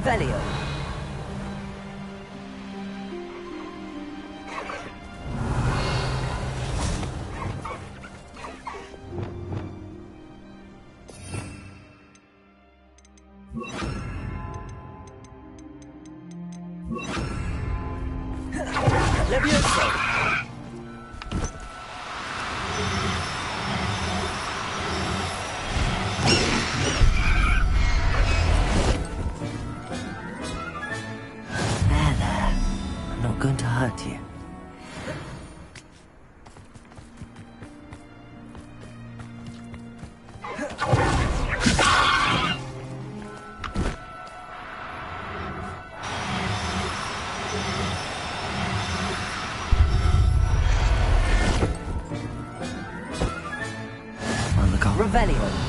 Revelio. Levioso. There. I'm not going to hurt you. Revelio.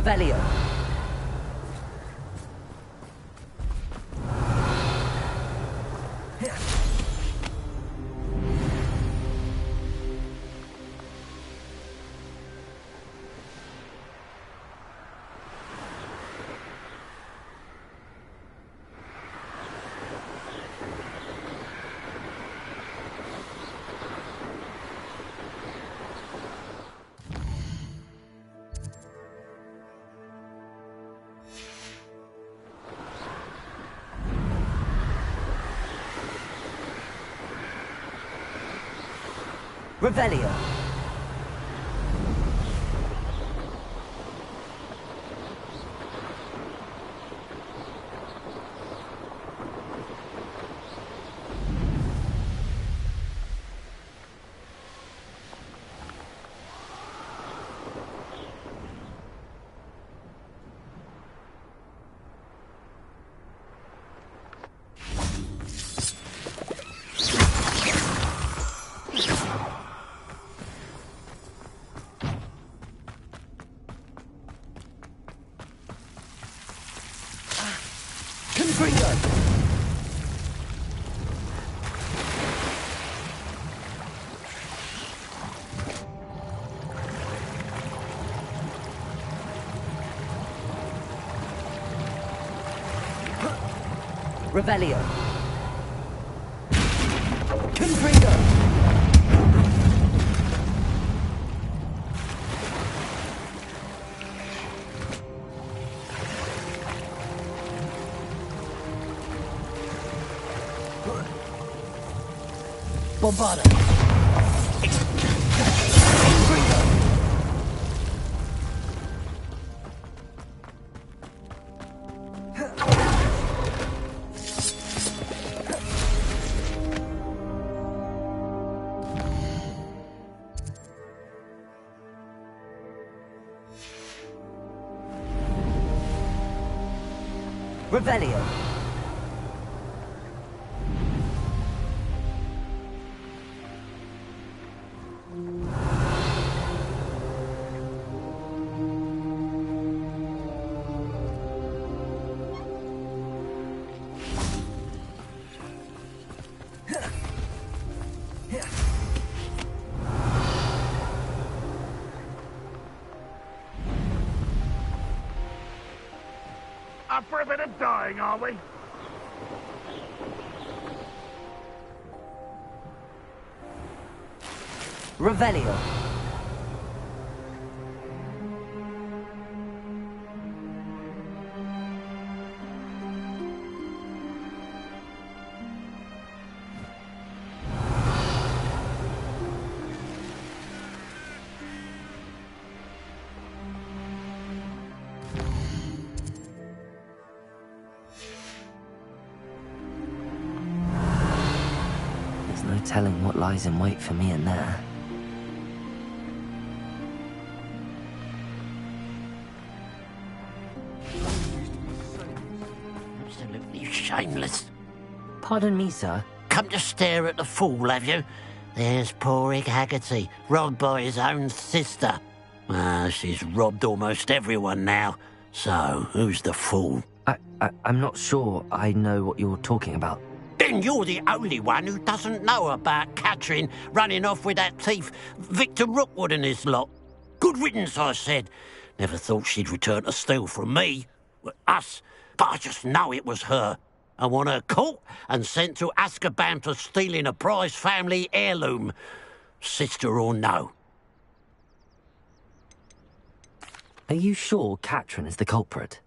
Revelio. Revelio. Revelio. Confringo. Bombarda. Confringo. Revelio. up for a bit of dying, are we? Revelio. There's no telling what lies in wait for me in there. Absolutely shameless. Pardon me, sir. Come to stare at the fool, have you? There's poor Ig Haggerty, robbed by his own sister. She's robbed almost everyone now. So, who's the fool? I'm not sure I know what you're talking about. Then you're the only one who doesn't know about Catherine running off with that thief, Victor Rookwood and his lot. Good riddance, I said. Never thought she'd return to steal from me. Us. But I just know it was her. I want her caught and sent to Azkaban for stealing a prize family heirloom. Sister or no. Are you sure Catherine is the culprit?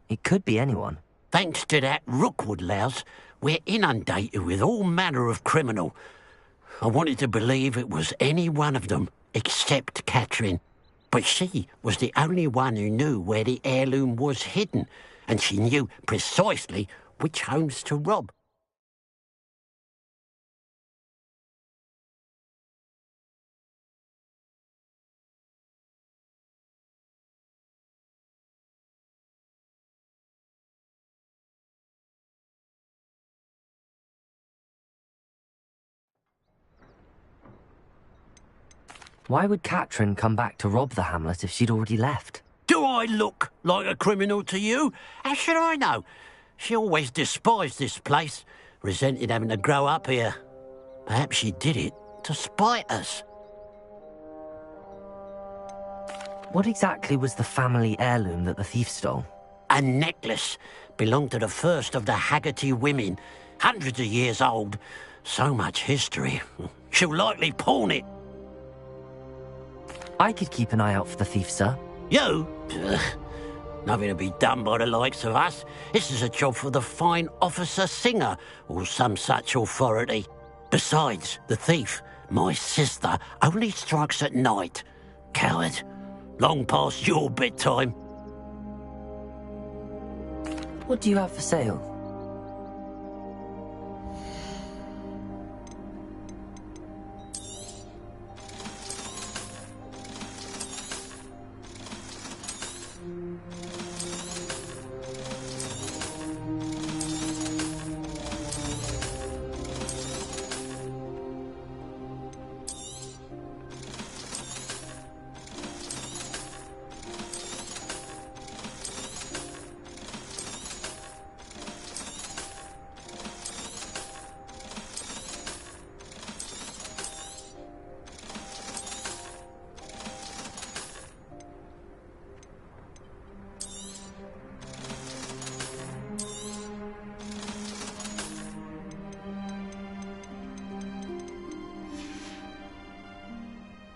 It could be anyone. Thanks to that Rookwood louse, we're inundated with all manner of criminal. I wanted to believe it was any one of them, except Catherine. But she was the only one who knew where the heirloom was hidden, and she knew precisely which homes to rob. Why would Catherine come back to rob the hamlet if she'd already left? Do I look like a criminal to you? How should I know? She always despised this place, resented having to grow up here. Perhaps she did it to spite us. What exactly was the family heirloom that the thief stole? A necklace belonged to the first of the Haggerty women, hundreds of years old. So much history. She'll likely pawn it. I could keep an eye out for the thief, sir. You? Ugh. Nothing to be done by the likes of us. This is a job for the fine officer Singer, or some such authority. Besides, the thief, my sister, only strikes at night. Coward. Long past your bedtime. What do you have for sale?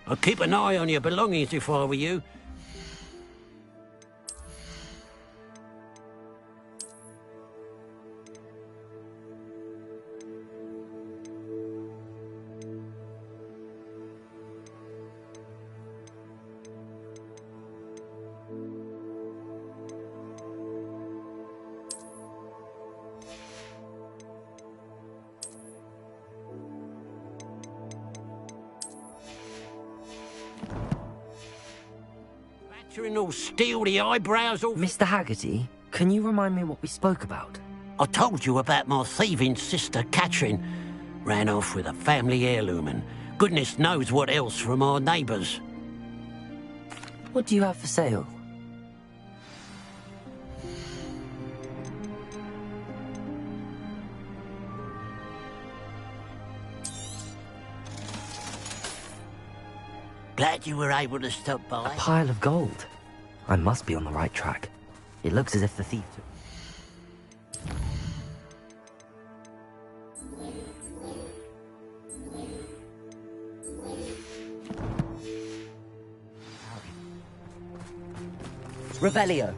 I'd keep an eye on your belongings if I were you. All steel the eyebrows off. Mr. Haggerty, can you remind me what we spoke about? I told you about my thieving sister Catherine. Ran off with a family heirloom and goodness knows what else from our neighbours. What do you have for sale? Glad you were able to stop by. A pile of gold. I must be on the right track. It looks as if the thief took... Revelio.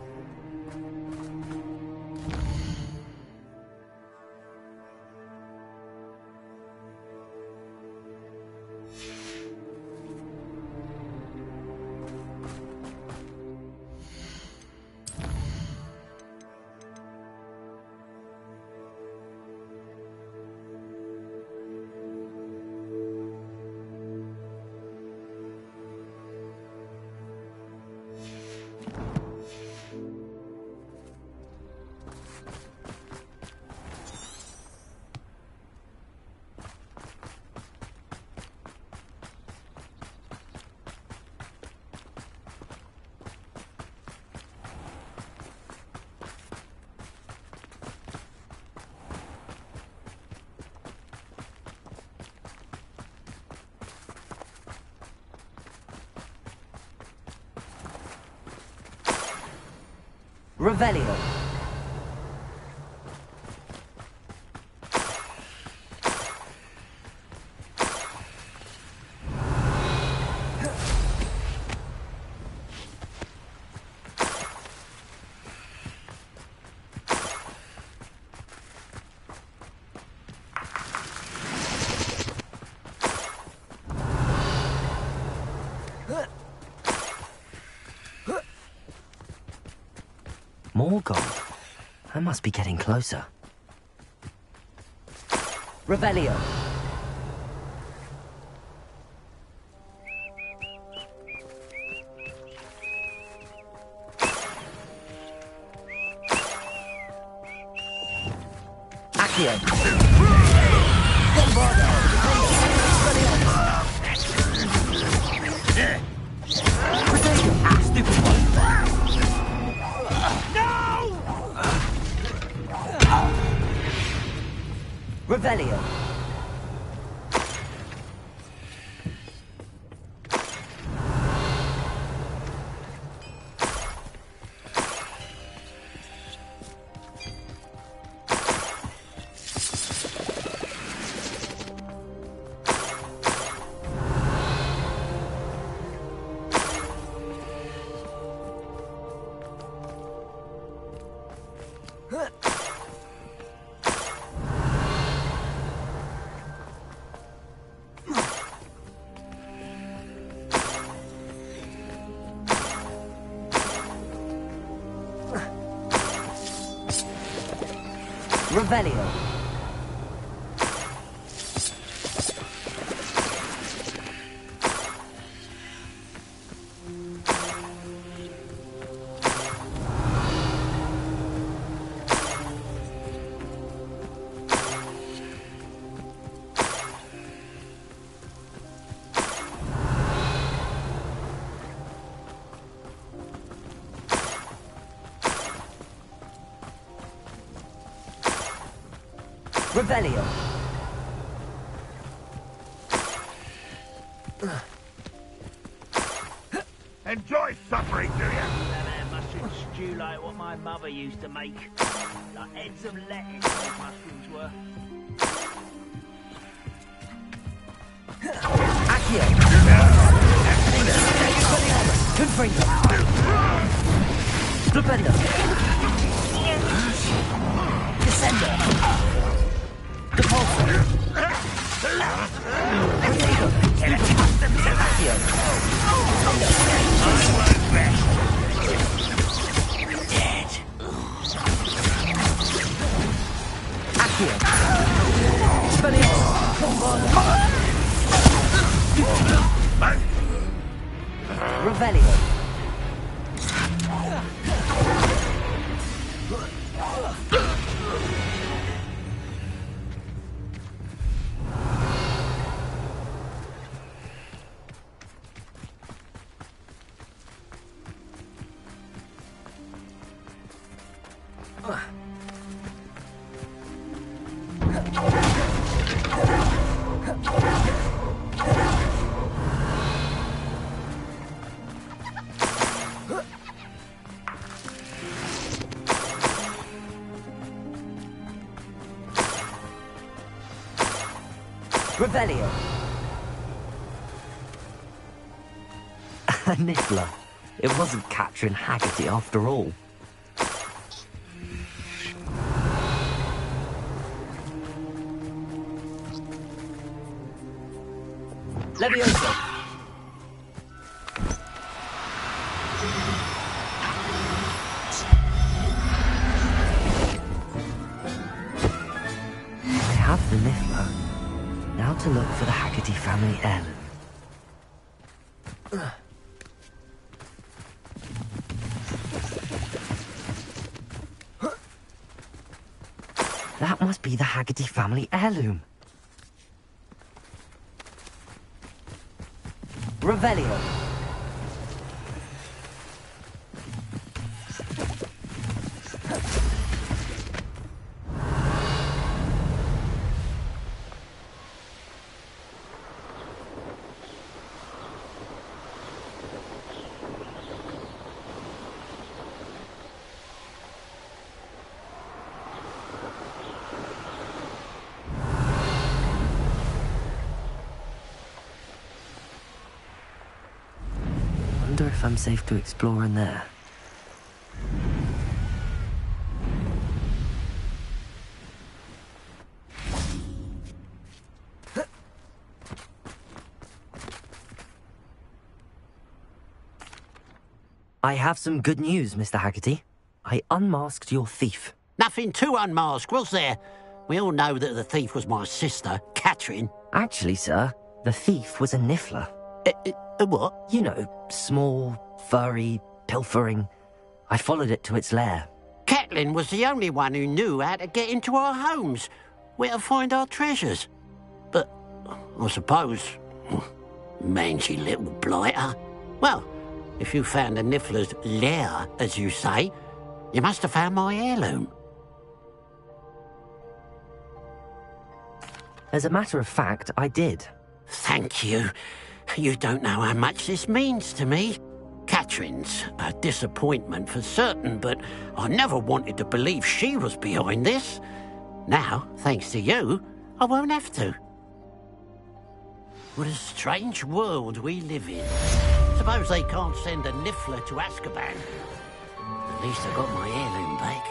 Revelio. More gold. I must be getting closer. Revelio. Accio. Bombarda. Ah, stupid one. Revelio. Revelio. Revelio. Enjoy suffering, do you? That mushroom stew like what my mother used to make. Like heads of lettuce, those mushrooms were. Accio. Confringo. Flipendo. Descender. Depulsor. Potato. Accio. Dead. Accio. Spellios. Revelio. Revelio. A niffler. It wasn't Catherine Haggerty after all. Levioso. I have the Niffler. Now to look for the Haggerty family heirloom. That must be the Haggerty family heirloom. Revelio. Wonder if I'm safe to explore in there. I have some good news, Mr. Haggerty. I unmasked your thief. Nothing to unmask, was there? We all know that the thief was my sister, Catherine. Actually, sir, the thief was a Niffler. What? You know, small, furry, pilfering. I followed it to its lair. Catelyn was the only one who knew how to get into our homes, where to find our treasures. But I suppose, mangy little blighter. Well, if you found the Niffler's lair, as you say, you must have found my heirloom. As a matter of fact, I did. Thank you. You don't know how much this means to me. Catherine's a disappointment for certain, but I never wanted to believe she was behind this. Now, thanks to you, I won't have to. What a strange world we live in. Suppose they can't send a Niffler to Azkaban. At least I got my heirloom back.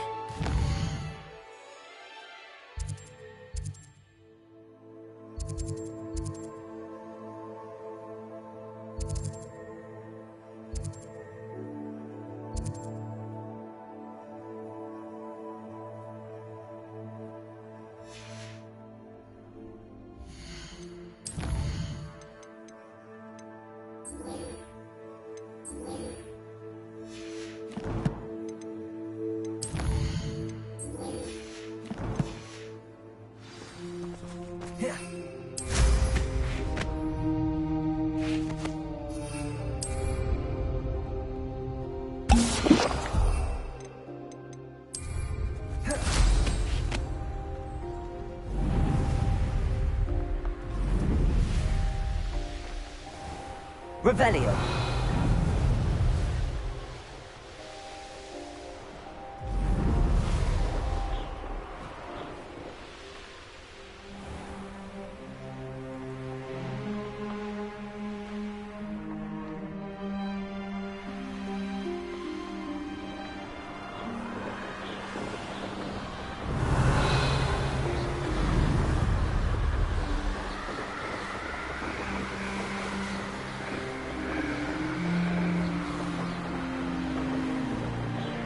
Revelio.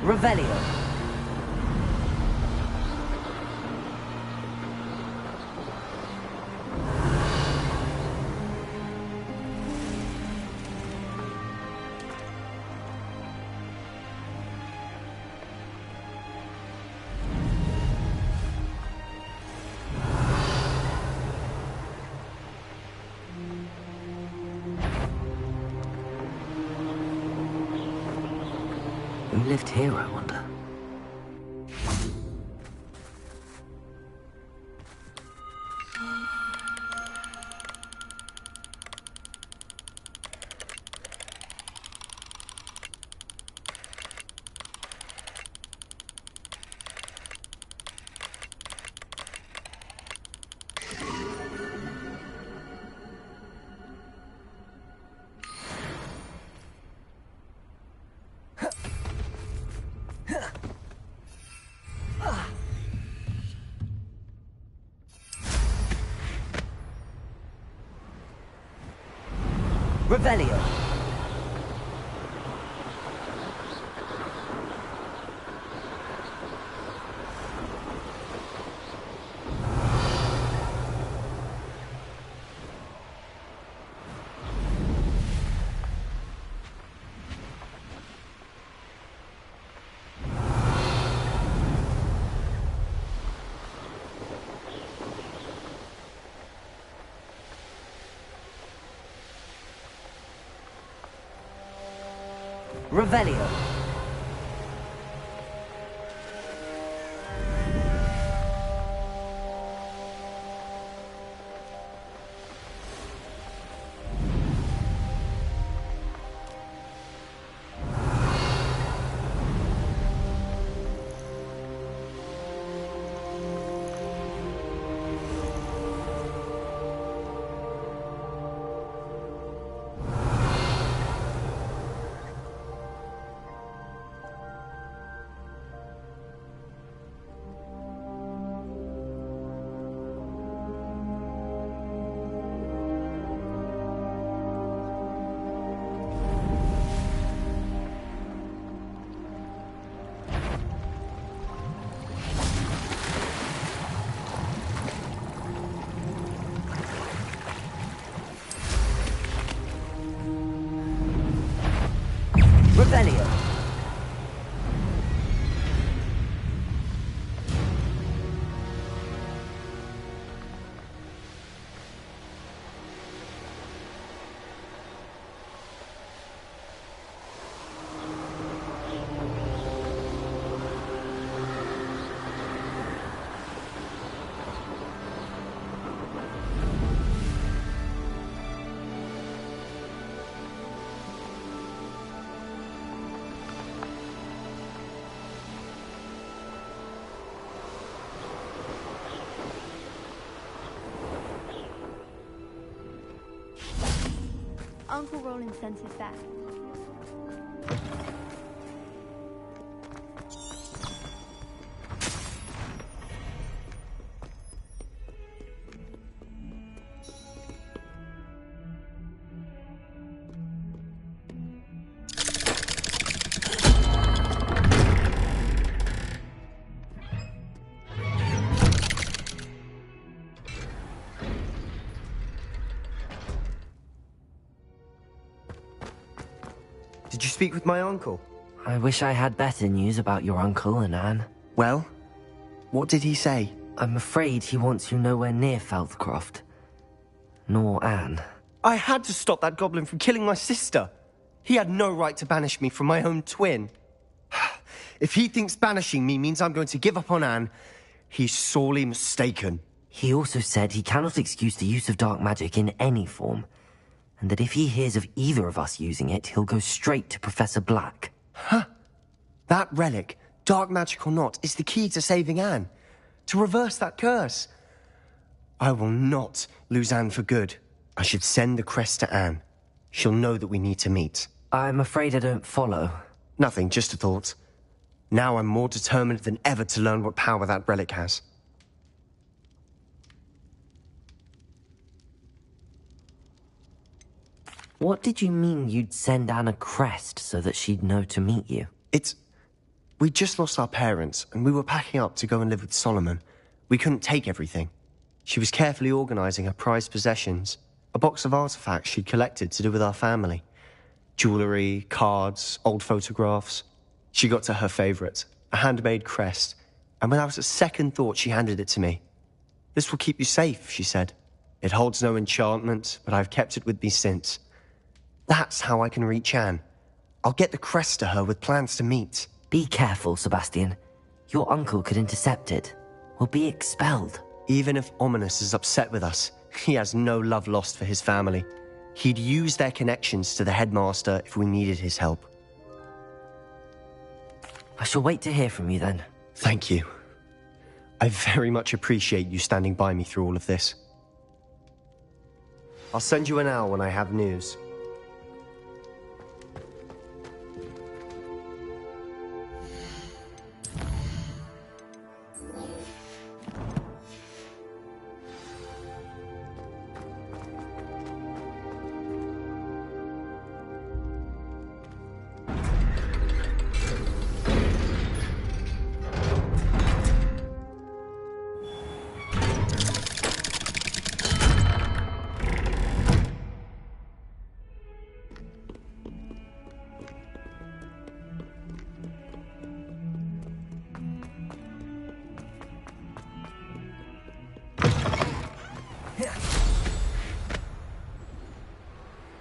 Revelio. Who lived here, I wonder? Revelio. Revelio. Revelio. Uncle Roland sends his back. Did you speak with my uncle? I wish I had better news about your uncle and Anne. Well, what did he say? I'm afraid he wants you nowhere near Feldcroft. Nor Anne. I had to stop that goblin from killing my sister. He had no right to banish me from my own twin. If he thinks banishing me means I'm going to give up on Anne, he's sorely mistaken. He also said he cannot excuse the use of dark magic in any form, and that if he hears of either of us using it, he'll go straight to Professor Black. Huh? That relic, dark magic or not, is the key to saving Anne. To reverse that curse. I will not lose Anne for good. I should send the crest to Anne. She'll know that we need to meet. I'm afraid I don't follow. Nothing, just a thought. Now I'm more determined than ever to learn what power that relic has. What did you mean you'd send Anne a crest so that she'd know to meet you? We just lost our parents, and we were packing up to go and live with Solomon. We couldn't take everything. She was carefully organizing her prized possessions, a box of artifacts she'd collected to do with our family. Jewelry, cards, old photographs. She got to her favorite, a handmade crest, and without a second thought she handed it to me. "This will keep you safe," she said. "It holds no enchantment, but I've kept it with me since. That's how I can reach Anne. I'll get the crest to her with plans to meet." Be careful, Sebastian. Your uncle could intercept it. We'll be expelled. Even if Ominous is upset with us, he has no love lost for his family. He'd use their connections to the headmaster if we needed his help. I shall wait to hear from you then. Thank you. I very much appreciate you standing by me through all of this. I'll send you an owl when I have news.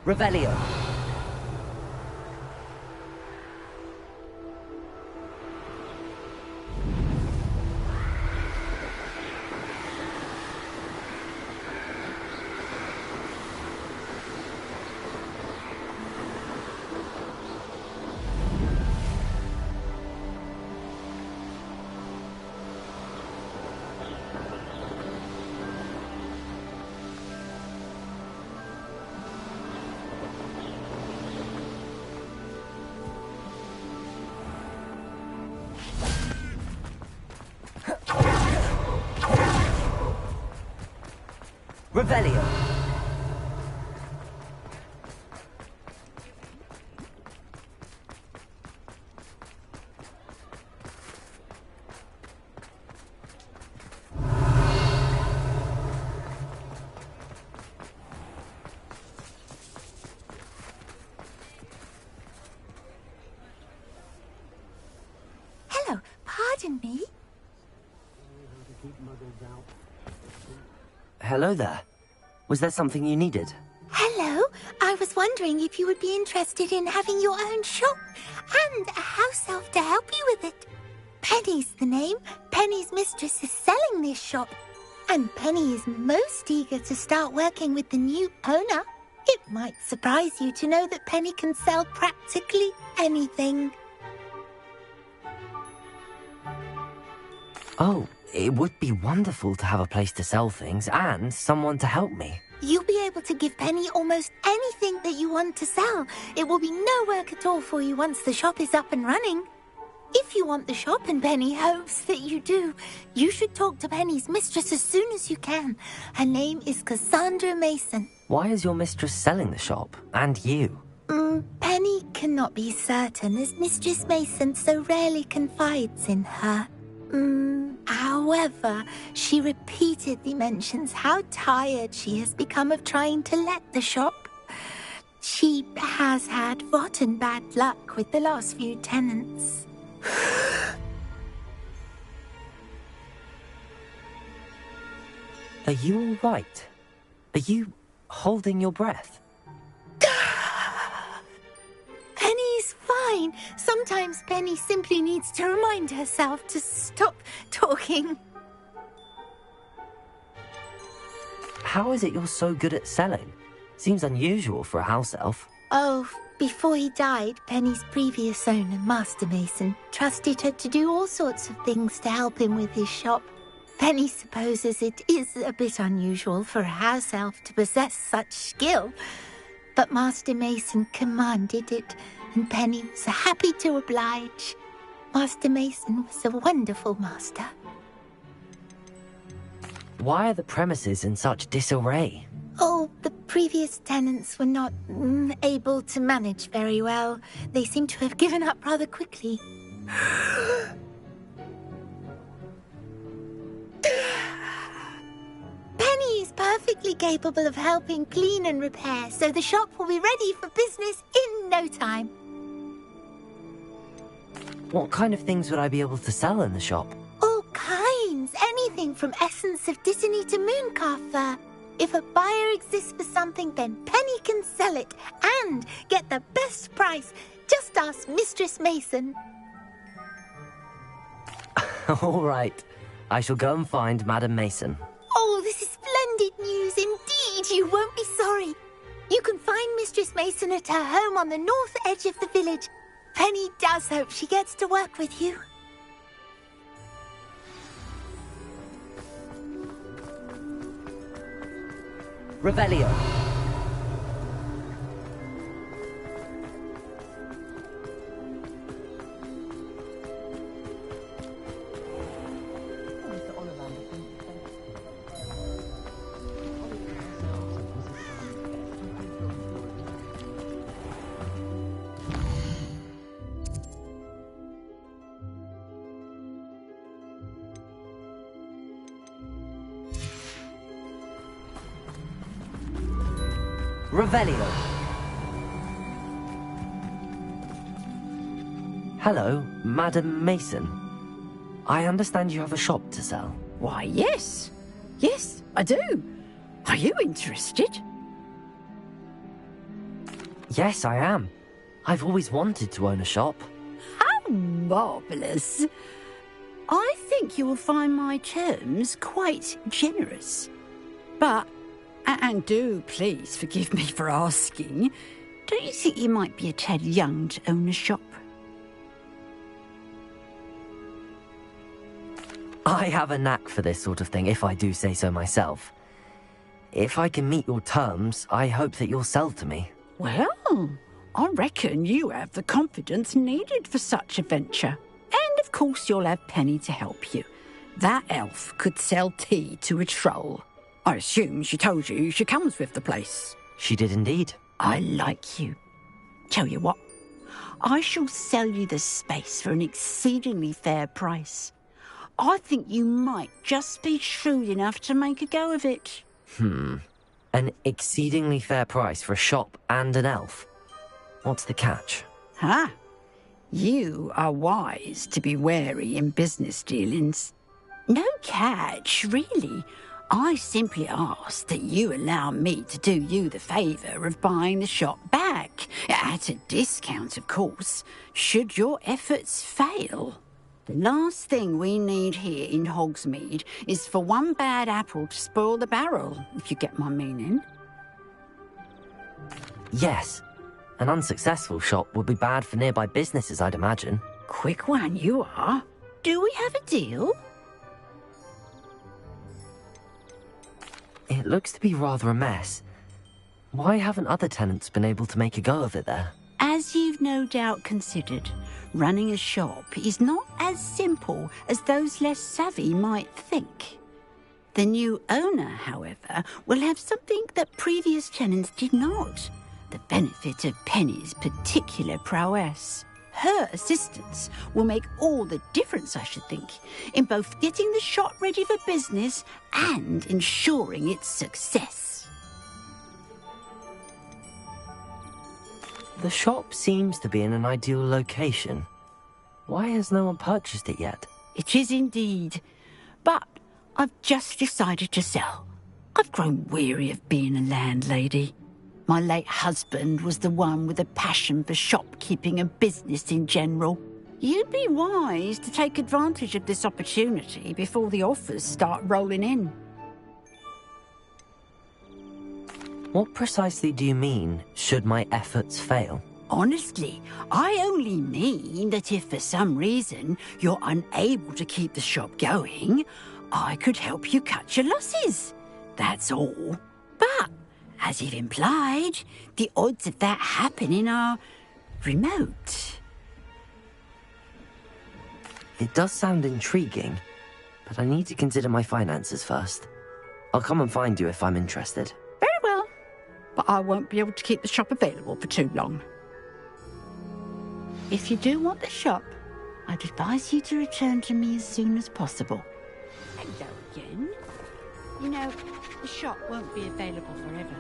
Revelio. Revelio. Hello, pardon me. Hello there. Was there something you needed? Hello, I was wondering if you would be interested in having your own shop and a house elf to help you with it. Penny's the name. Penny's mistress is selling this shop, and Penny is most eager to start working with the new owner. It might surprise you to know that Penny can sell practically anything. Oh, it would be wonderful to have a place to sell things and someone to help me. You'll be able to give Penny almost anything that you want to sell. It will be no work at all for you once the shop is up and running. If you want the shop, and Penny hopes that you do, you should talk to Penny's mistress as soon as you can. Her name is Cassandra Mason. Why is your mistress selling the shop? And you? Penny cannot be certain, as Mistress Mason so rarely confides in her. However, she repeatedly mentions how tired she has become of trying to let the shop. She has had rotten bad luck with the last few tenants. Are you all right? Are you holding your breath? Penny's fine. Sometimes Penny simply needs to remind herself to stop talking. How is it you're so good at selling? Seems unusual for a house elf. Oh, before he died, Penny's previous owner, Master Mason, trusted her to do all sorts of things to help him with his shop. Penny supposes it is a bit unusual for a house elf to possess such skill, but Master Mason commanded it, and Penny was happy to oblige. Master Mason was a wonderful master. Why are the premises in such disarray? Oh, the previous tenants were not able to manage very well. They seem to have given up rather quickly. Penny is perfectly capable of helping clean and repair, so the shop will be ready for business in no time. What kind of things would I be able to sell in the shop? All kinds. Anything from essence of Dittany to mooncalf fur. If a buyer exists for something, then Penny can sell it and get the best price. Just ask Mistress Mason. All right. I shall go and find Madam Mason. Oh, this is splendid news indeed. You won't be sorry. You can find Mistress Mason at her home on the north edge of the village. Penny does hope she gets to work with you. Revelio. Revelio. Hello, Madam Mason. I understand you have a shop to sell. Why, yes. Yes, I do. Are you interested? Yes, I am. I've always wanted to own a shop. How marvellous. I think you will find my terms quite generous. But, and do please forgive me for asking, don't you think you might be a tad young to own a shop? I have a knack for this sort of thing, if I do say so myself. If I can meet your terms, I hope that you'll sell to me. Well, I reckon you have the confidence needed for such a venture. And of course you'll have Penny to help you. That elf could sell tea to a troll. I assume she told you she comes with the place. She did indeed. I like you. Tell you what, I shall sell you the space for an exceedingly fair price. I think you might just be shrewd enough to make a go of it. An exceedingly fair price for a shop and an elf. What's the catch? Huh? You are wise to be wary in business dealings. No catch, really. I simply ask that you allow me to do you the favour of buying the shop back, at a discount, of course, should your efforts fail. The last thing we need here in Hogsmeade is for one bad apple to spoil the barrel, if you get my meaning. Yes. An unsuccessful shop would be bad for nearby businesses, I'd imagine. Quick one you are. Do we have a deal? It looks to be rather a mess. Why haven't other tenants been able to make a go of it there? As you've no doubt considered, running a shop is not as simple as those less savvy might think. The new owner, however, will have something that previous tenants did not. The benefit of Penny's particular prowess. Her assistance will make all the difference, I should think, in both getting the shop ready for business and ensuring its success. The shop seems to be in an ideal location. Why has no one purchased it yet? It is indeed. But I've just decided to sell. I've grown weary of being a landlady. My late husband was the one with a passion for shopkeeping and business in general. You'd be wise to take advantage of this opportunity before the offers start rolling in. What precisely do you mean, should my efforts fail? Honestly, I only mean that if for some reason you're unable to keep the shop going, I could help you cut your losses. That's all. But, as you've implied, the odds of that happening are remote. It does sound intriguing, but I need to consider my finances first. I'll come and find you if I'm interested. Very well, but I won't be able to keep the shop available for too long. If you do want the shop, I'd advise you to return to me as soon as possible. Hello again. You know, the shop won't be available forever.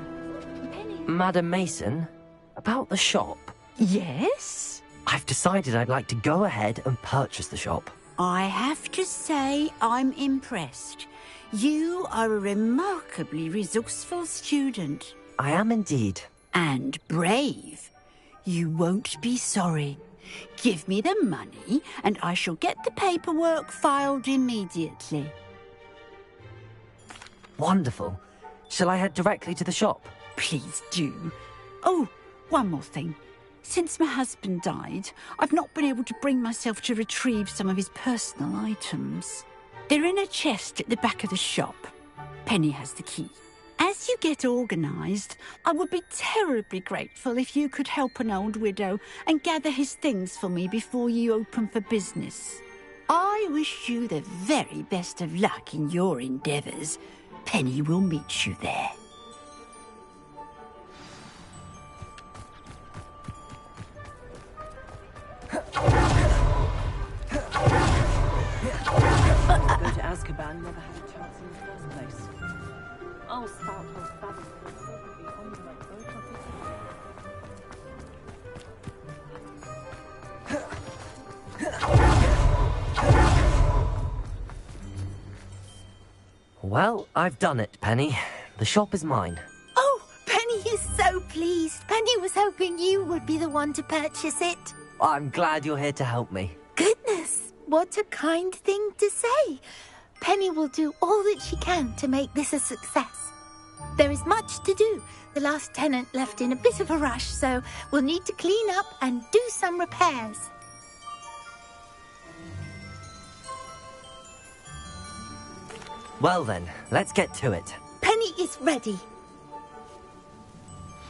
Penny... Madam Mason, about the shop. Yes? I've decided I'd like to go ahead and purchase the shop. I have to say I'm impressed. You are a remarkably resourceful student. I am indeed. And brave. You won't be sorry. Give me the money, and I shall get the paperwork filed immediately. Wonderful. Shall I head directly to the shop? Please do. Oh, one more thing. Since my husband died, I've not been able to bring myself to retrieve some of his personal items. They're in a chest at the back of the shop. Penny has the key. As you get organised, I would be terribly grateful if you could help an old widow and gather his things for me before you open for business. I wish you the very best of luck in your endeavours. Penny will meet you there. Go to Azkaban, never had a chance in the first place. I'll start those battles for the secretly on the right boat of Well, I've done it, Penny. The shop is mine. Oh, Penny is so pleased. Penny was hoping you would be the one to purchase it. I'm glad you're here to help me. Goodness, what a kind thing to say. Penny will do all that she can to make this a success. There is much to do. The last tenant left in a bit of a rush, so we'll need to clean up and do some repairs. Well then, let's get to it. Penny is ready.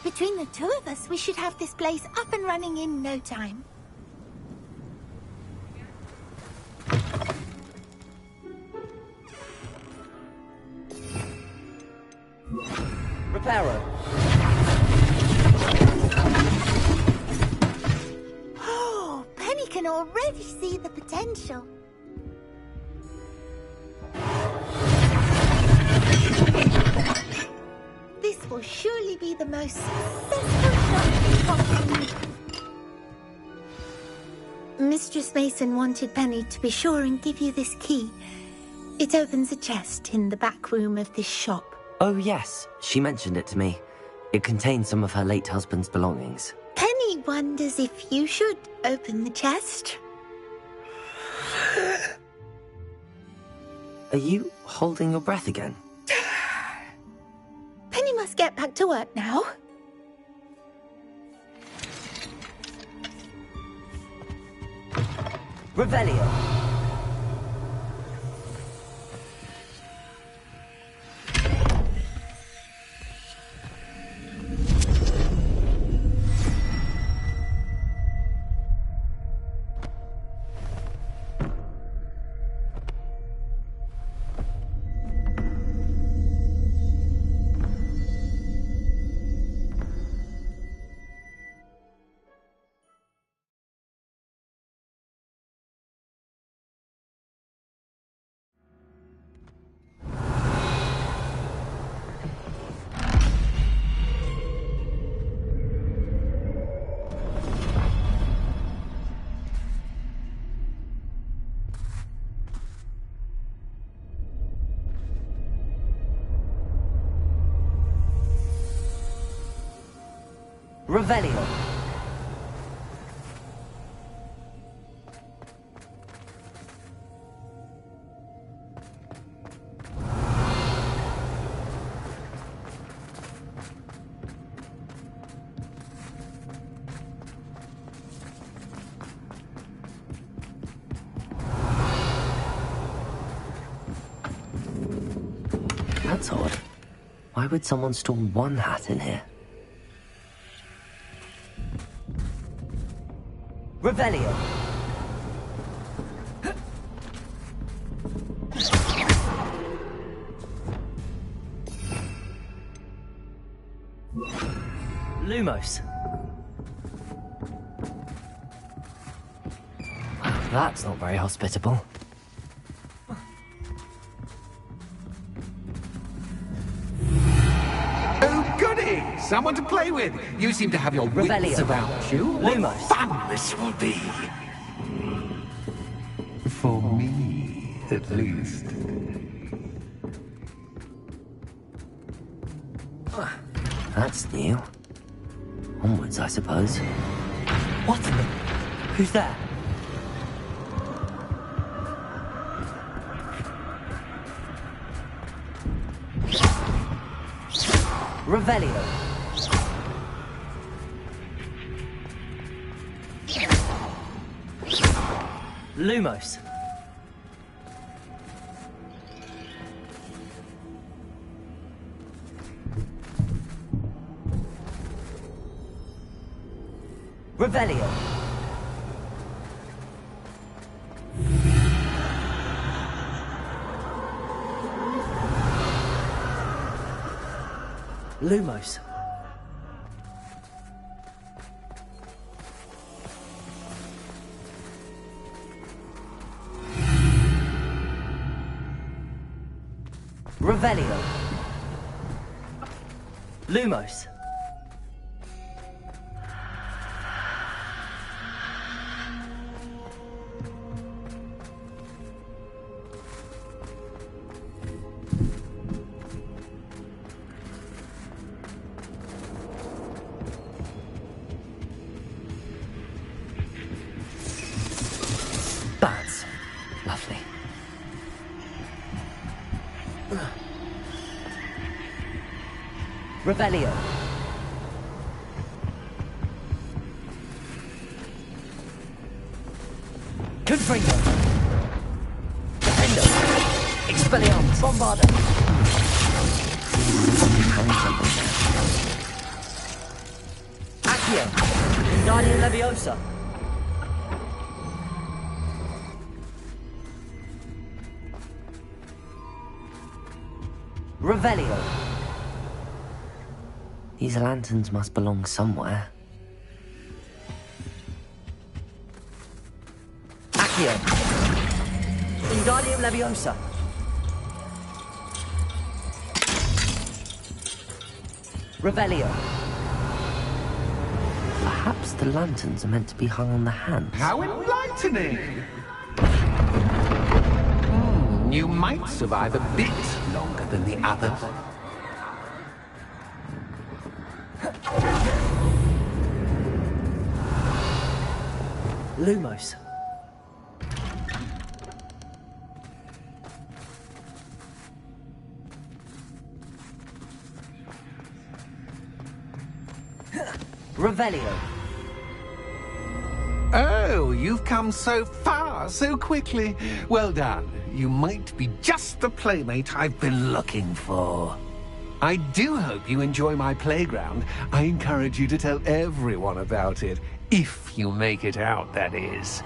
Between the two of us, we should have this place up and running in no time. Reparo. Oh, Penny can already see the potential. This will surely be the most successful shop possible. Mistress Mason wanted Penny to be sure and give you this key. It opens a chest in the back room of this shop. Oh yes, she mentioned it to me. It contains some of her late husband's belongings. Penny wonders if you should open the chest. Are you holding your breath again? Penny must get back to work now. Revelio. Revelio. That's odd. Why would someone store one hat in here? Revelio. Lumos. Well, that's not very hospitable. Oh, goody! Someone to play with. You seem to have your wits Revelio. about you. What Lumos. fun this will be. For me, at least. That's new. Onwards, I suppose. What in the... Who's there? Revelio. Lumos. Revelio. Lumos. Revelio. Lumos. Revelio. Confringo. Defendo. Expelliarmus. Bombarda. Accio. Guardian Leviosa. Revelio. These lanterns must belong somewhere. Accio. Wingardium Leviosa. Revelio. Perhaps the lanterns are meant to be hung on the hands. How enlightening! You might survive a bit longer than the others. Lumos. Revelio. Oh, you've come so far, so quickly. Well done. You might be just the playmate I've been looking for. I do hope you enjoy my playground. I encourage you to tell everyone about it. If you make it out, that is.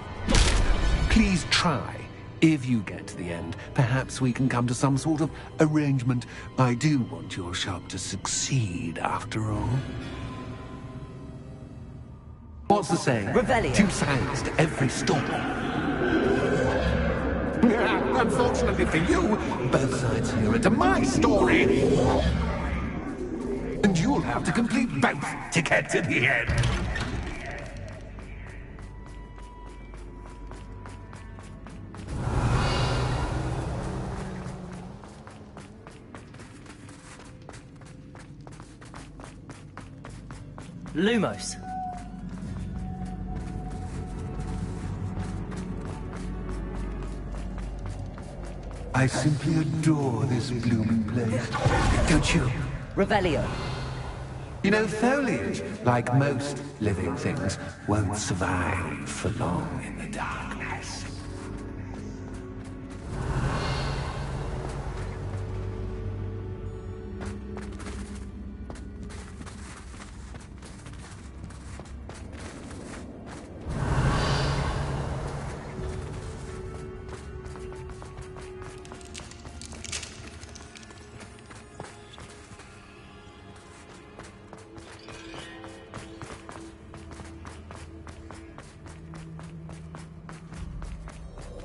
Please try. If you get to the end, perhaps we can come to some sort of arrangement. I do want your shop to succeed, after all. What's the saying? Revelio. Two sides to every story. Unfortunately for you, both sides here are to my story. And you'll have to complete both to get to the end. Lumos. I simply adore this blooming place. Don't you? Revelio. You know, foliage, like most living things, won't survive for long in the darkness.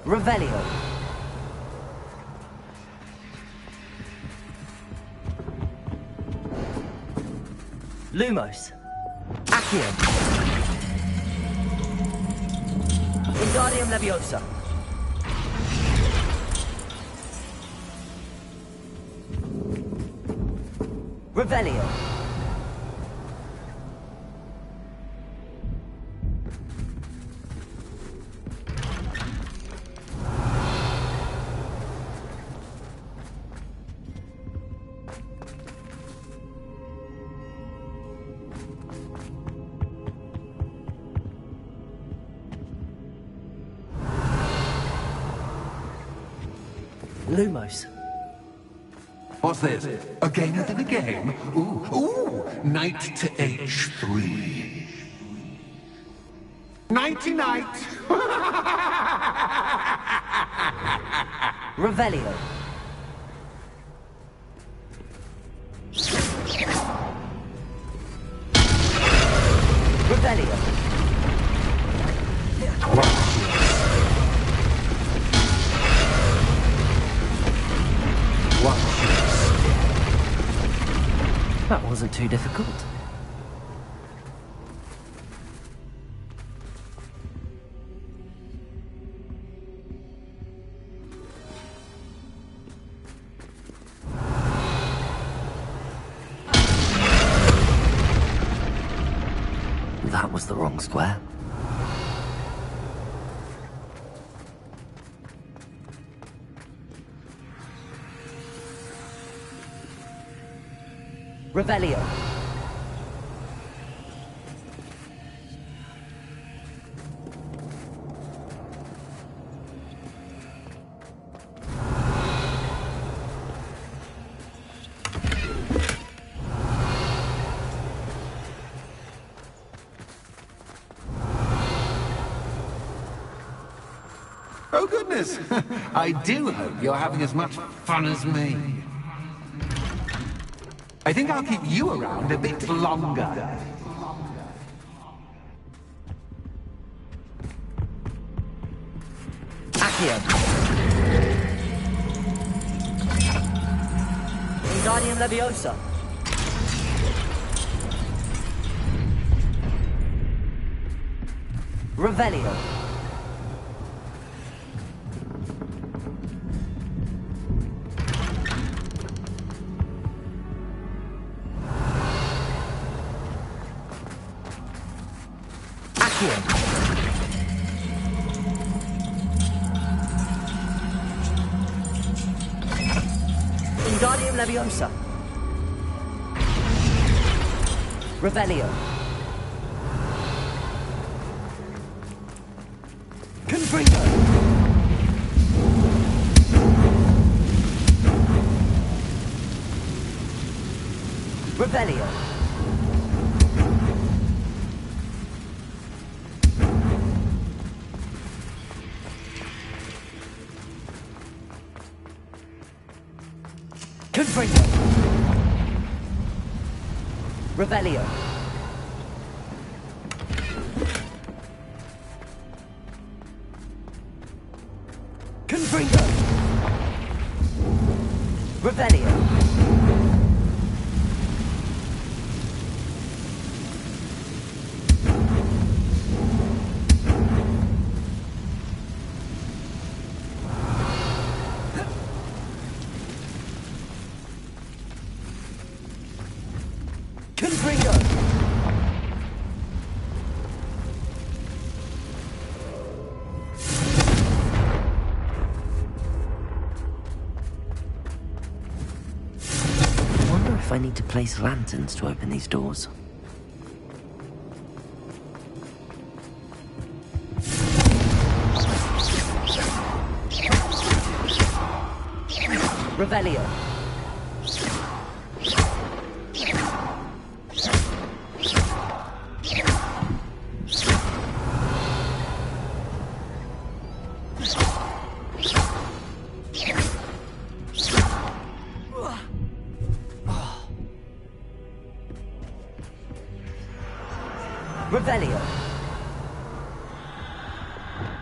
Revelio. Lumos. Accio. Wingardium Leviosa. Revelio. Lumos. What's this? A game within a game? Ooh, knight to H3. Nighty-night! Revelio. Revelio. That wasn't too difficult. That was the wrong square. Revelio. Oh, goodness. I do hope you're having as much fun as me. I think I'll keep you around a bit longer. Accio. Wingardium Leviosa. Revelio. Accio. Wingardium Leviosa. Revelio. Confringo. Revelio. Confringo. Revelio. Confringo. Revelio. Confringo. I wonder if I need to place lanterns to open these doors. Revelio. Revelio.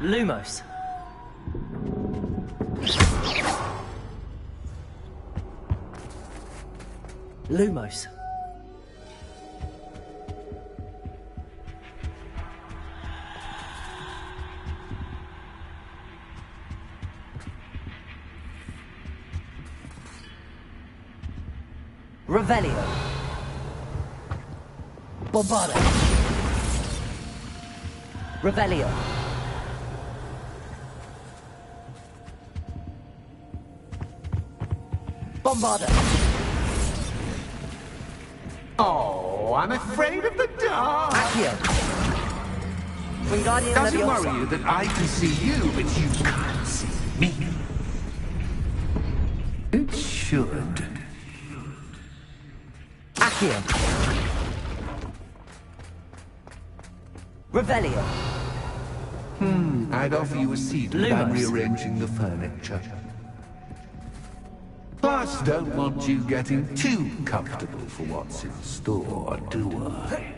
Lumos. Lumos. Revelio. Bombarda. Revelio. Bombarda. Oh, I'm afraid of the dark. Accio. Wingardium Does it Leviosa. worry you that I can see you, but you can't see me? It should. Accio. Revelio. I'd offer you a seat, but I'm Lumos. rearranging the furniture. Plus, don't want you getting too comfortable for what's in store, do I?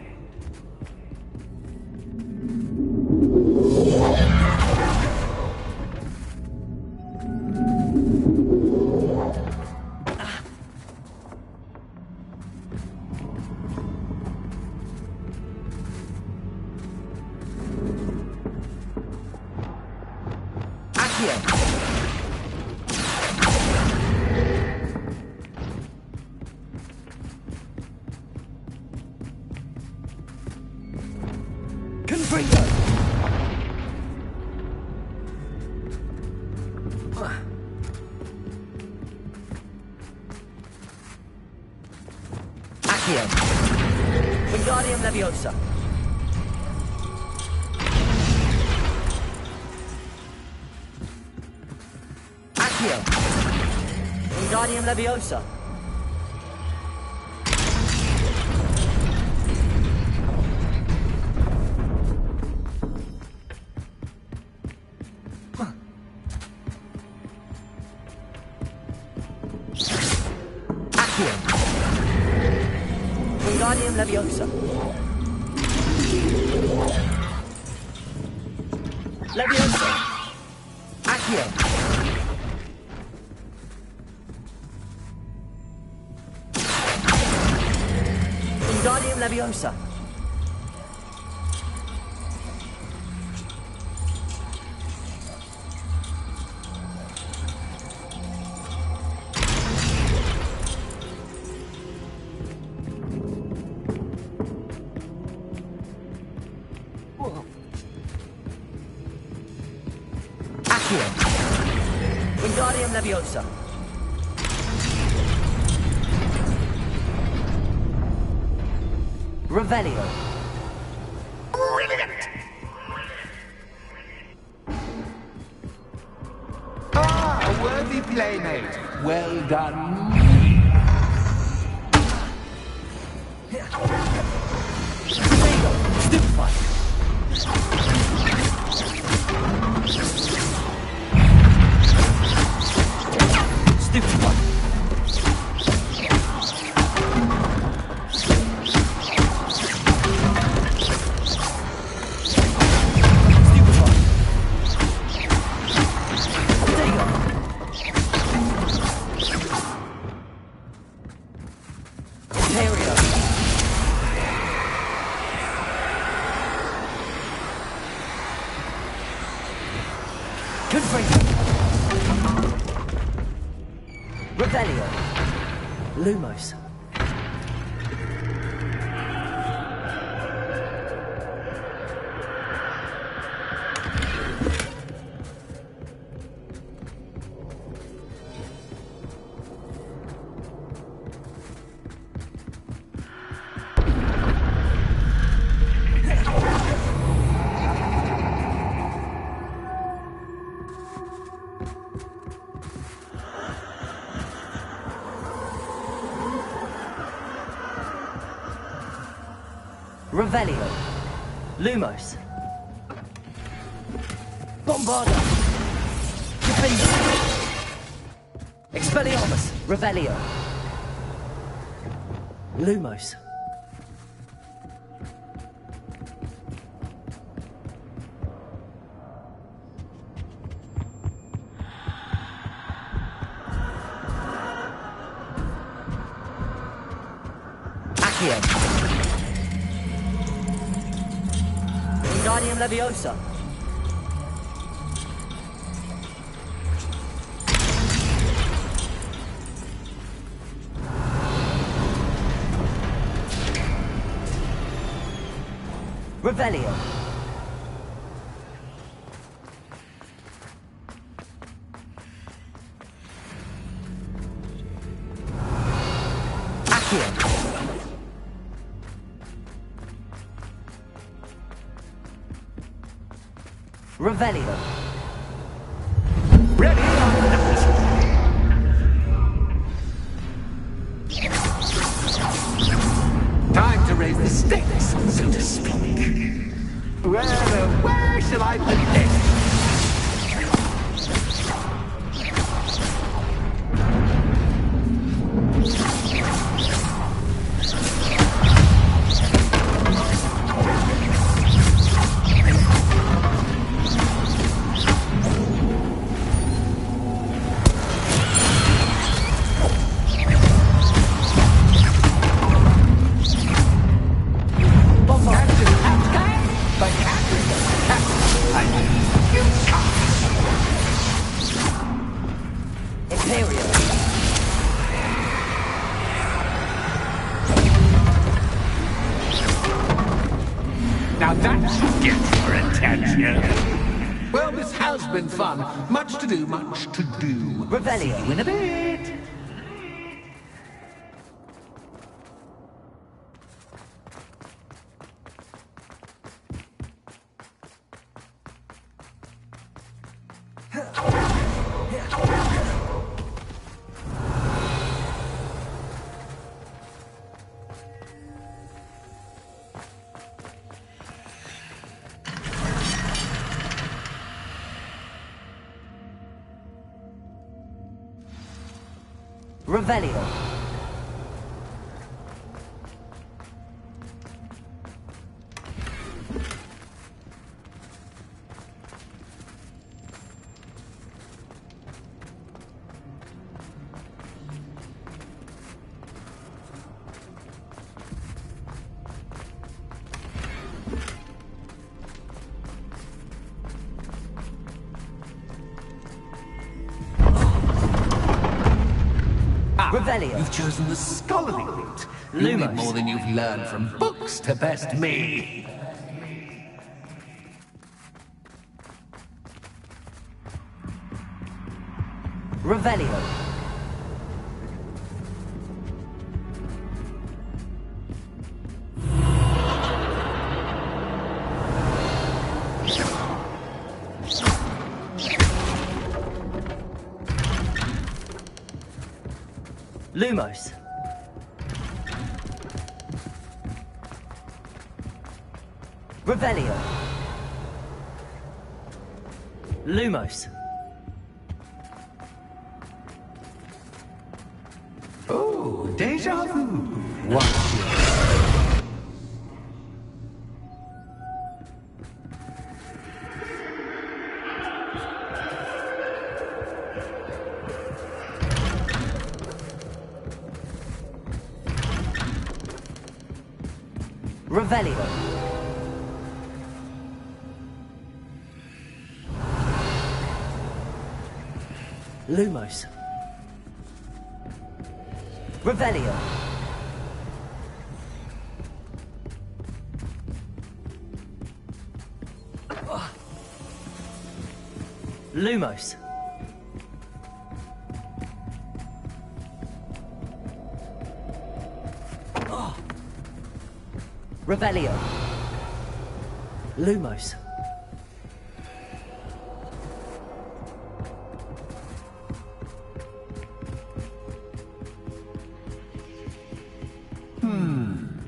Accio. Accio. Wingardium Leviosa. Accio. Wingardium Leviosa. Accio. Wingardium Leviosa. Leviosa. Accio. Wingardium Leviosa. Accio. Wingardium Leviosa. Revelio. Brilliant! Ah, a worthy playmate. Well done. Stupefy. Stupefy. Revelio. Lumos. Revelio. Lumos. Bombarda. Defender. Expelliarmus. Revelio. Lumos. Accio. Wingardium Leviosa. Revelio. Accio. Revelio. Ready? Time to raise the stakes, so to speak. Where shall I put this? Imperial. Now that should get your attention. Well, this has been fun. Much to do, much to do. Revelio. See you in a bit. Revelio. Revelio. You've chosen the scholarly route. You need more than you've learned from books to best me. Revelio. Lumos. Revelio. Lumos. Oh, deja vu. What's your... Revelio. Lumos. Revelio. Lumos. Revelio. Lumos.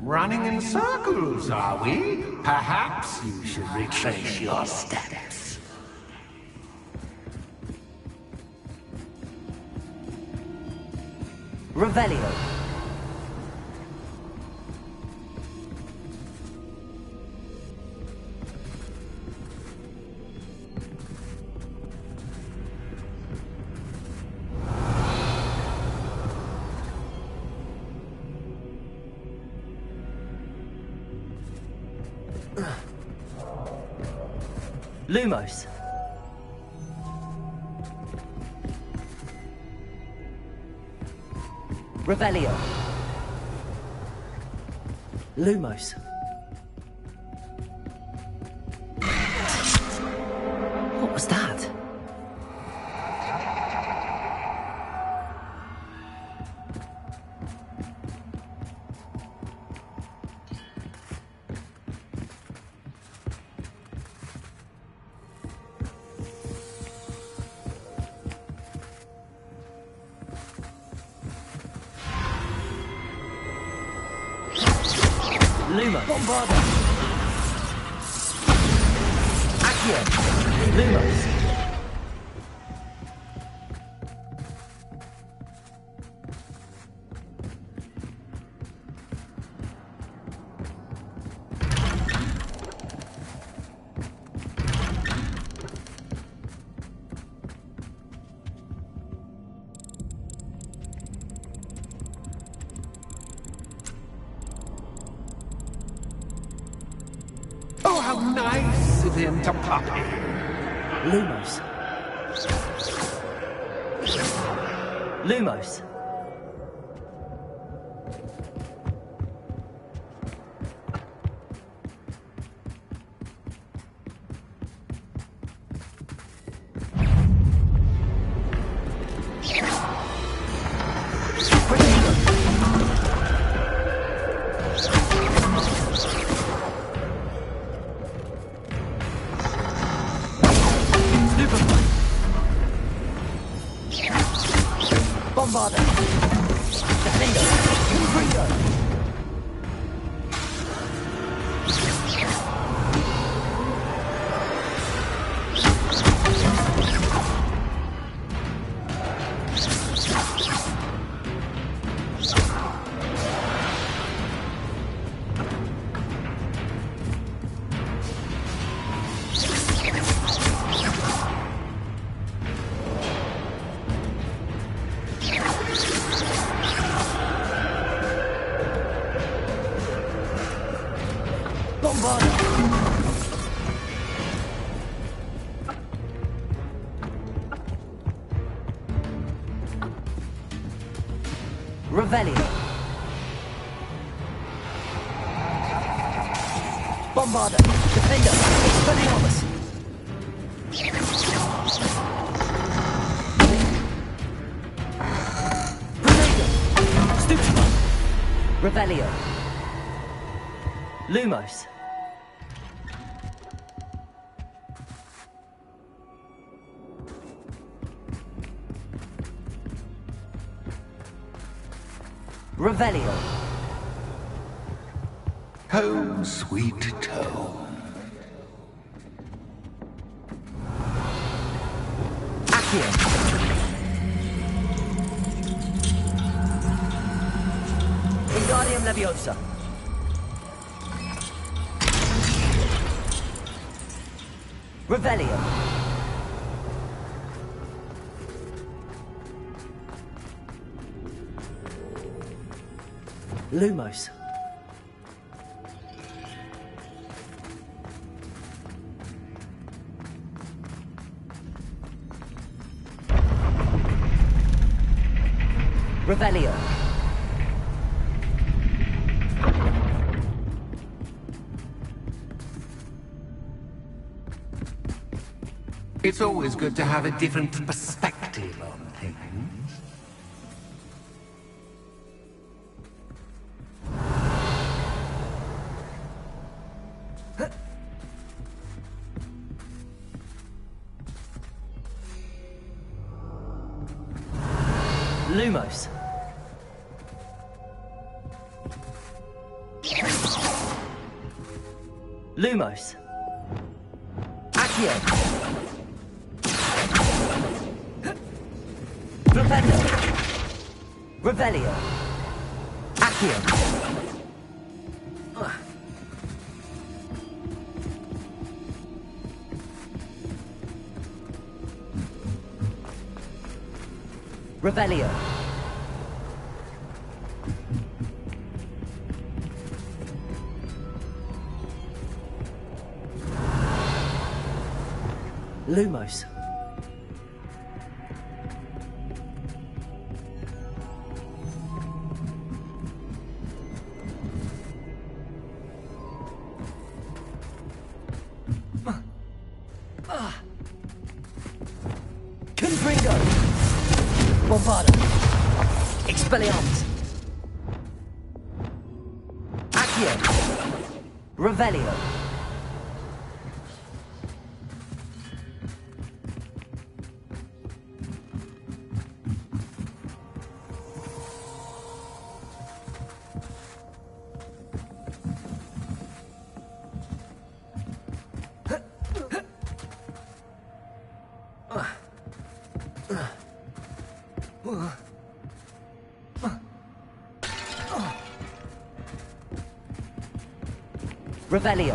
Running in circles, are we? Perhaps you should retrace your steps. Revelio. Lumos. Revelio. Lumos. What was that? Luma. Bombarda. Accio. Lumos. Oh, how nice of him to puppy. Lumos. Lumos. Bombarda. Defender. Confringo. Bombarda! Revelio. Bombarda. Defender. Expelliarmus. Grenada. Stupima. Revelio. Lumos. Revelio. Home, sweet home. Accio. Wingardium Leviosa. Revelio. Lumos. Revelio. It's always good to have a different perspective on things. Lumos. Lumos. Accio. Flipendo. Revelio. Accio. Revelio. Lumos. Confringo. Bombarda. Expelliarmus. Accio. Revelio. Revelio.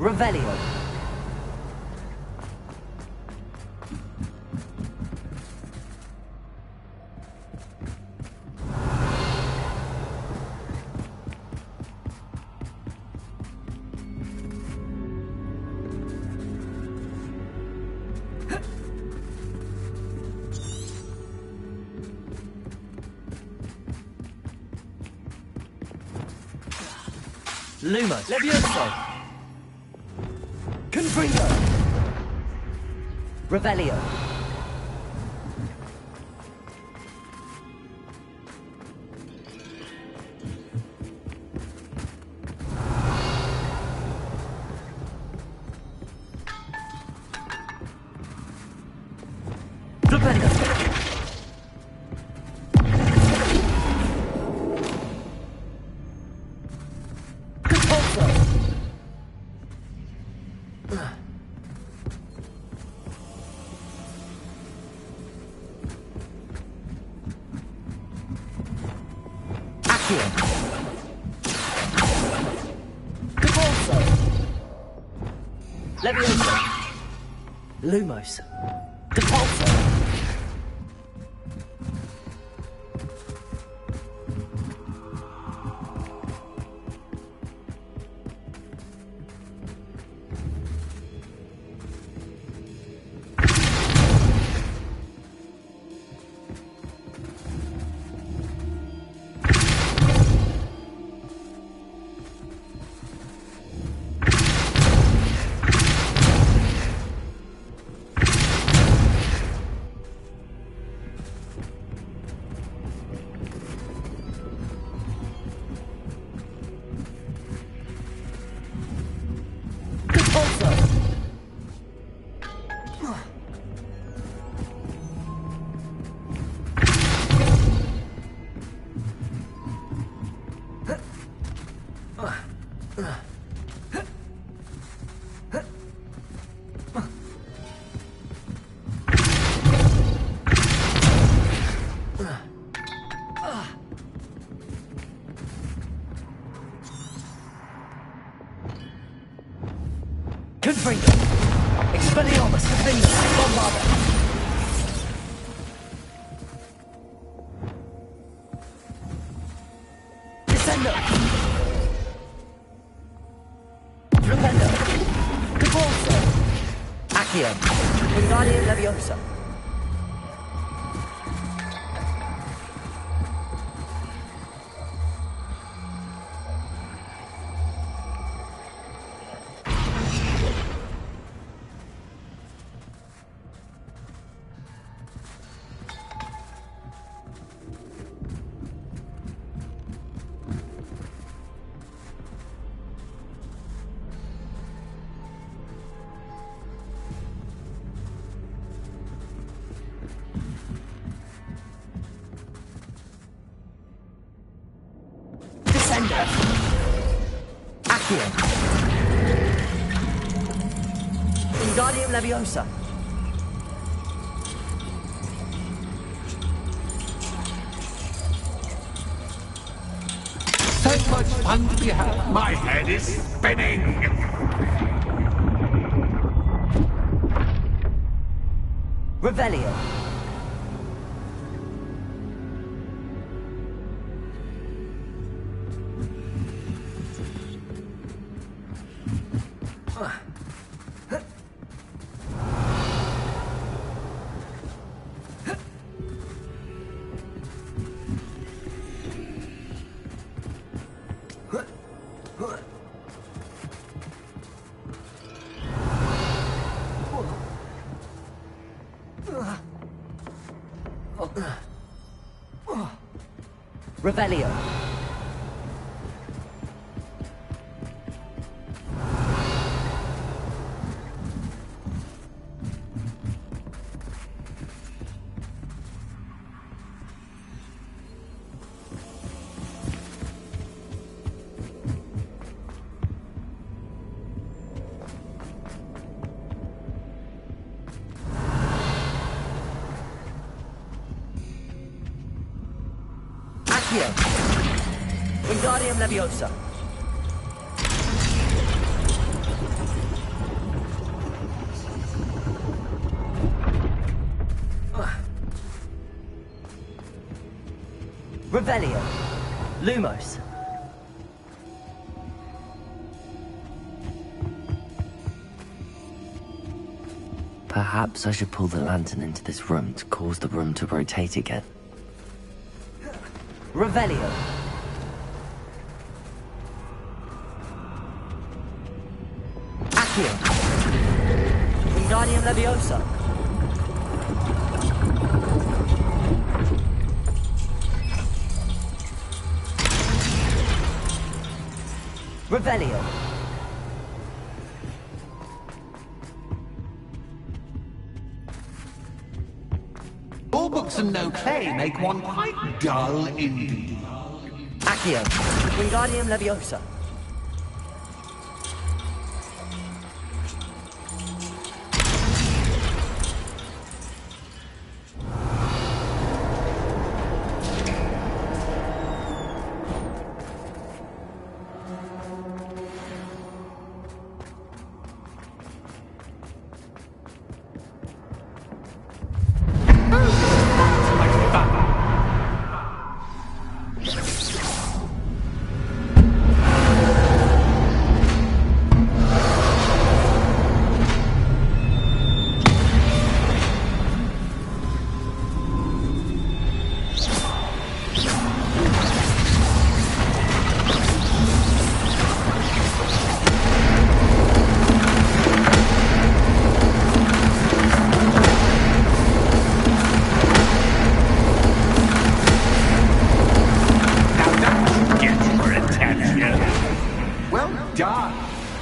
Revelio. Lumos. Levioso. Confringo. Revelio. Leviosa. Lumos. Depulso. Confringo. Expelliarmus. Defender. Bombarda. Descendo. Flipendo. Depulso. Accio. Wingardium Leviosa. Accio. Wingardium Leviosa. So much fun to be had. My head is spinning. Revelio. Revelio. Accio. Wingardium Leviosa. Revelio. Lumos. Perhaps I should pull the lantern into this room to cause the room to rotate again. Revelio. Accio. Wingardium Leviosa. Revelio. books and no play make one quite dull indeed. Accio, Wingardium Leviosa.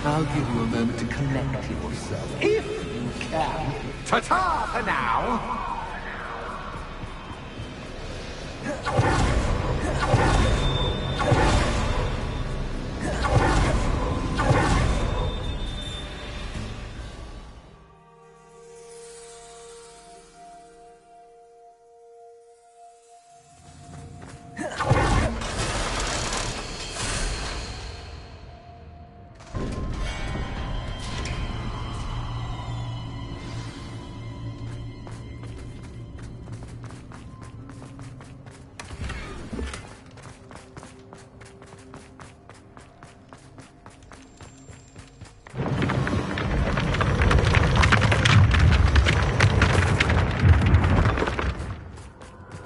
I'll give you a moment to collect yourself, if you can. Ta-ta for now!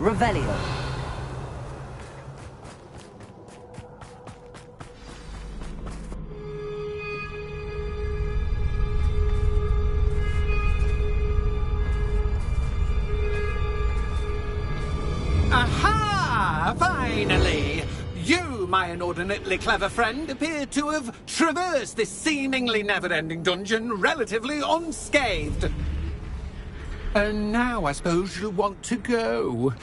Revelio. Aha! Finally! You, my inordinately clever friend, appear to have traversed this seemingly never-ending dungeon relatively unscathed. And now I suppose you'll want to go.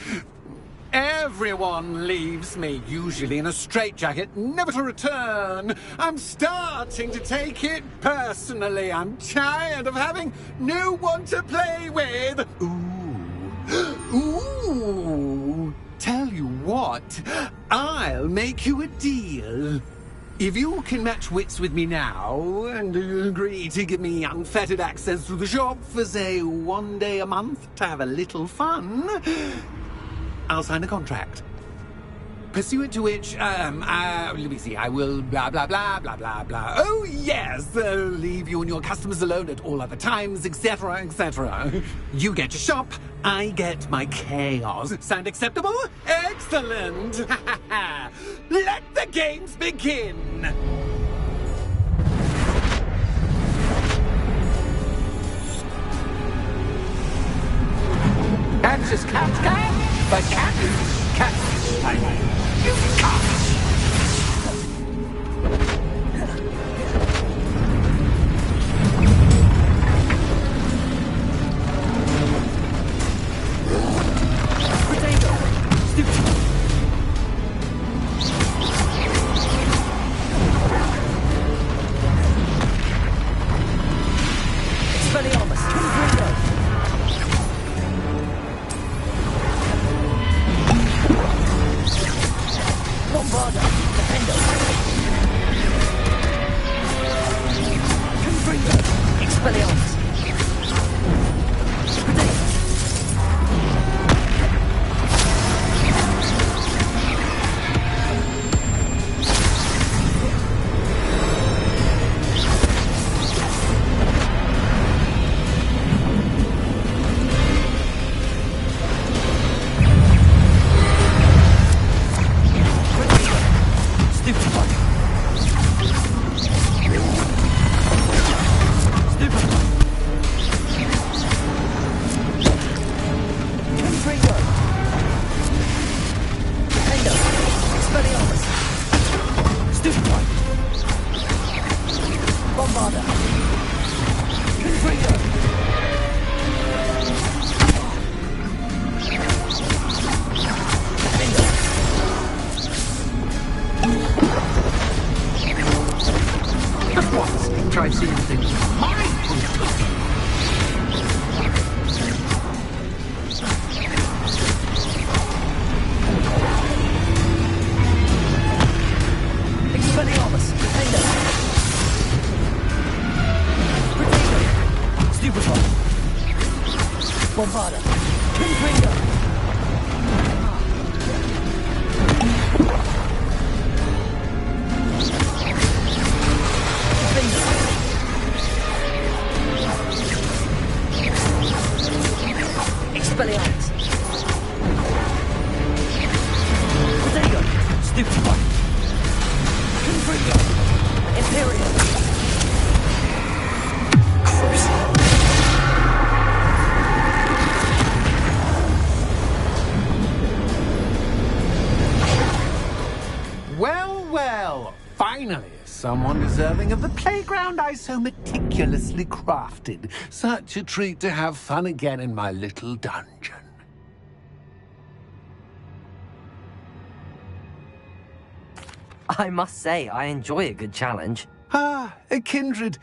Everyone leaves me, usually in a straitjacket, never to return. I'm starting to take it personally. I'm tired of having no one to play with. Ooh. Tell you what, I'll make you a deal. If you can match wits with me now, and agree to give me unfettered access to the shop for, say, 1 day a month to have a little fun, I'll sign a contract. Pursuant to which, let me see, I will blah, blah, blah, blah, blah, blah. Oh, yes, leave you and your customers alone at all other times, etc., etc. You get your shop, I get my chaos. Sound acceptable? Excellent! Let the games begin! That's just cat, but cat. You can't. try seeing things from my point of view. Expelliarmus! Potato! Potato! Stupefy! Bombarda! Confringo! Expelliarmus! Potato! Stupefy! Confringo! Imperial! Well, well, finally, someone deserving of the playground I so meticulously crafted. Such a treat to have fun again in my little dungeon. I must say, I enjoy a good challenge. Ah, a kindred,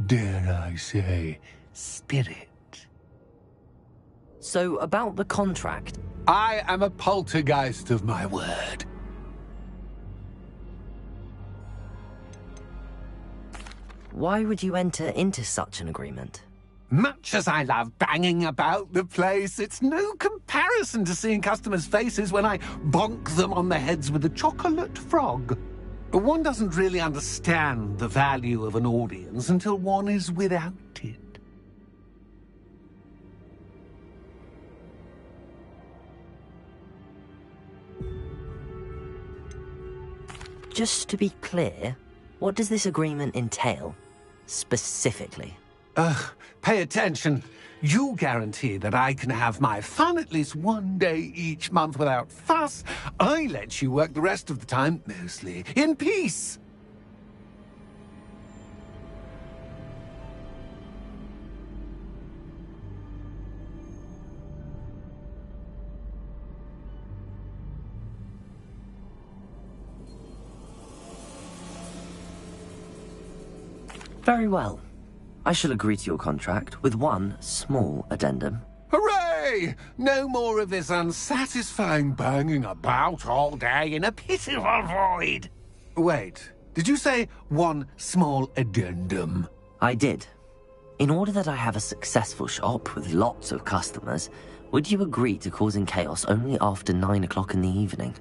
dare I say, spirit. So, about the contract. I am a poltergeist of my word. Why would you enter into such an agreement? Much as I love banging about the place, it's no comparison to seeing customers' faces when I bonk them on the heads with a chocolate frog. One doesn't really understand the value of an audience until one is without it. Just to be clear, what does this agreement entail? Specifically? Pay attention. You guarantee that I can have my fun at least one day each month without fuss. I let you work the rest of the time, mostly, in peace. Very well. I shall agree to your contract with one small addendum. Hooray! No more of this unsatisfying banging about all day in a pitiful void. Wait, did you say one small addendum? I did. In order that I have a successful shop with lots of customers, would you agree to causing chaos only after 9 o'clock in the evening?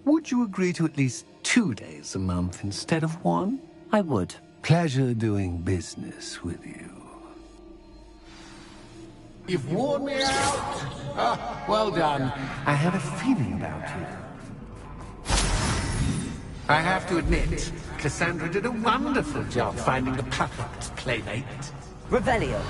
Would you agree to at least 2 days a month instead of one? I would. Pleasure doing business with you. You've worn me out. Well done. I had a feeling about you. I have to admit, Cassandra did a wonderful job finding the perfect playmate. Revelio.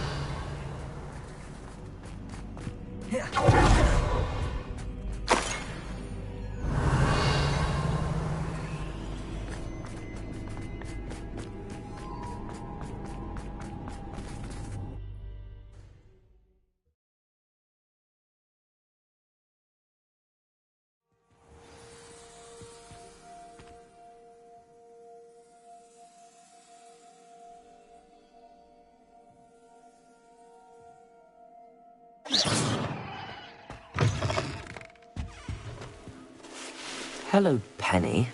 Hello, Penny.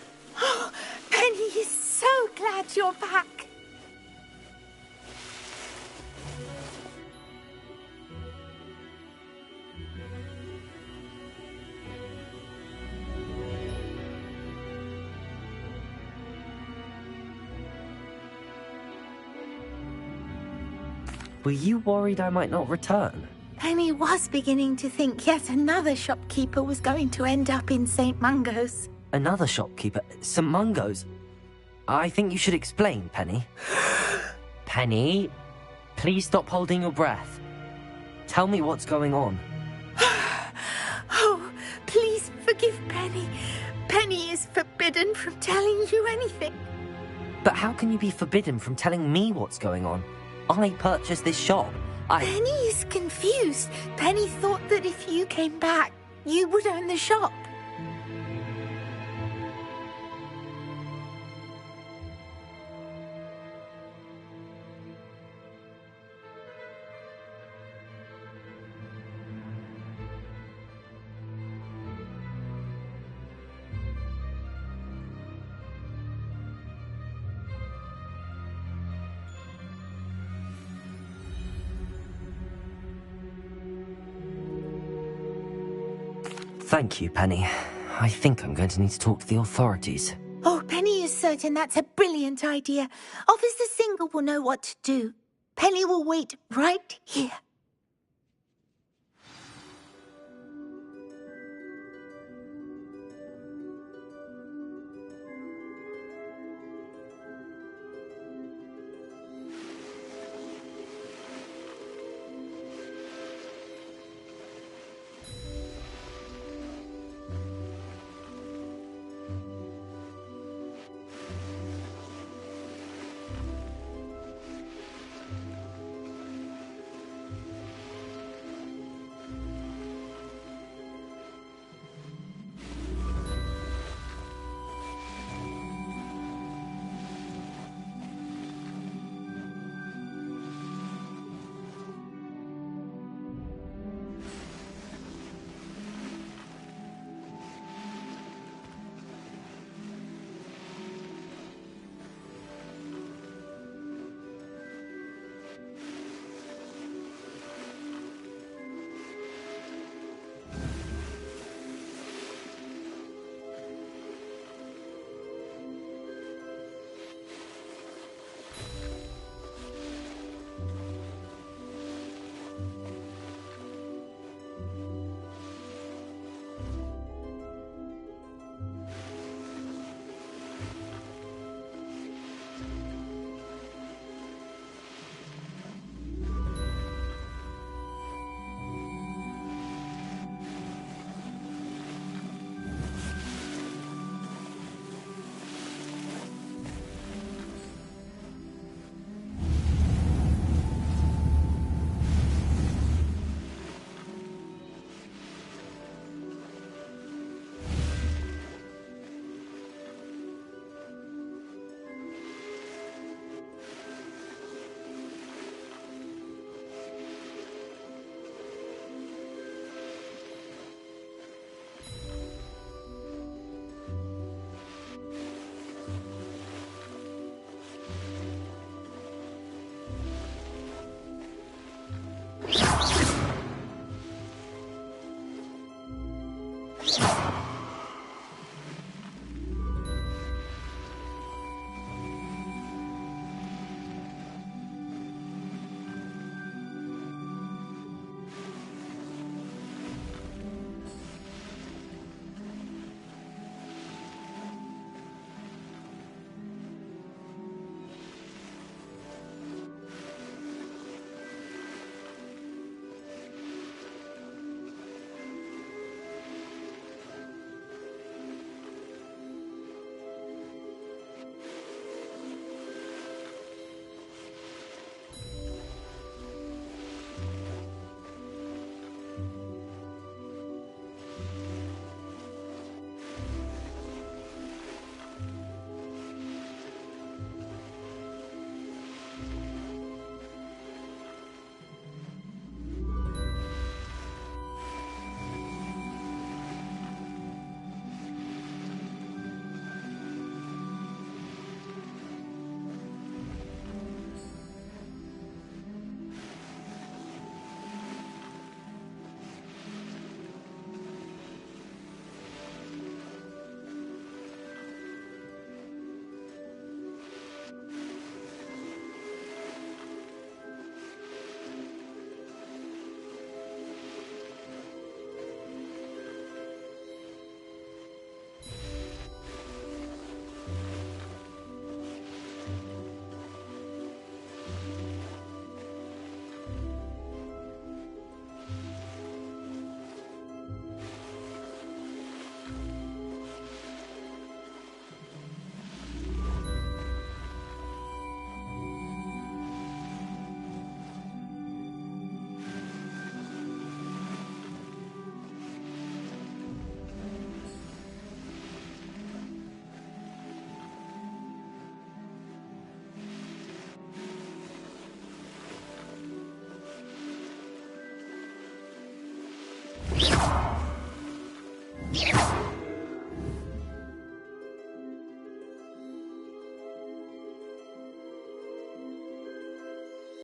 Penny is so glad you're back. Were you worried I might not return? Penny was beginning to think yet another shopkeeper was going to end up in St. Mungo's. Another shopkeeper? St. Mungo's? I think you should explain, Penny. Penny, please stop holding your breath. Tell me what's going on. Oh, please forgive Penny. Penny is forbidden from telling you anything. But how can you be forbidden from telling me what's going on? I purchased this shop. Penny is confused. Penny thought that if you came back, you would own the shop. Thank you, Penny. I think I'm going to need to talk to the authorities. Oh, Penny is certain that's a brilliant idea. Officer Single will know what to do. Penny will wait right here.